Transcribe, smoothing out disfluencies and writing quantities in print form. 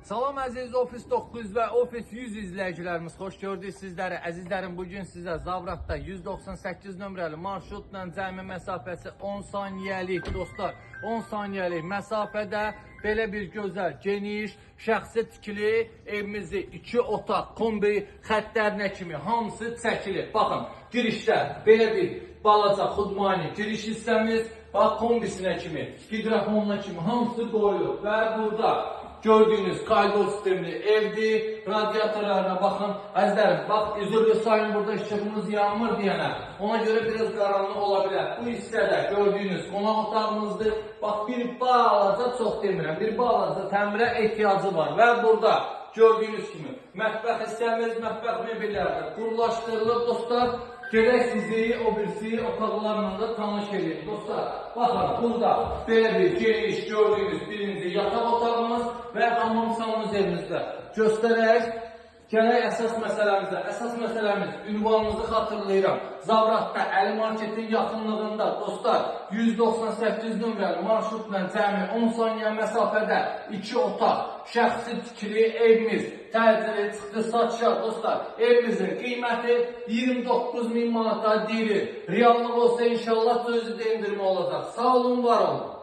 Salam əziz Ofis 9 və Ofis 100 izləyicilərimiz, xoş gördük sizləri. Əzizlərim, bugün sizə Zavratda 198 nömrəli marşrutla cəmi məsafəsi 10 saniyəlik, dostlar, 10 saniyəlik məsafədə belə bir gözəl, geniş, şəxsi tikili evimizi 2 otaq, kombi xəttlərinə kimi hamısı çəkilir. Baxın, girişdə belə bir balaca xudmani giriş hissəmiz, bax kombisinə kimi, hidrofonuna kimi hamısı qoyulur və burada gördüyünüz kaydol sistemli evdir. Radiatorlarına baxın. Əzizlərim, bax, izole sayın burada işığımız yanmır deyənə. Ona görə biraz qaranlıq ola bilər. Bu hissədə gördüyünüz qonaq otağımızdır. Bax, bir balaca, çox demirəm, bir balaca təmirə ehtiyacı var. Və burada gördüyünüz kimi mətbəx hissəmiz, mətbəx mebelləri qurlaşdırılıb, dostlar. Gerək sizi o birisi otaqlarla da tanış edin. Dostlar, baxın, burada belə bir geniş gördüyünüz birinci yataq otağımız və hamam-salonuz evimizdə. Göstərək, gələk əsas məsələmizə. Əsas məsələmiz, ünvanımızı xatırlayıram. Zavratda Əli Marketin yaxınlığında, dostlar, 198 nömrəli marşrutla cəmi 10 saniyə məsafədə 2 otaq, şəxsi tikili evimiz, təcili çıxdı satışa, dostlar. Evimizin qiyməti 29.000 manata deyilir. Reallıq olsa inşallah da özü də indirmə olacaq. Sağ olun, var olun.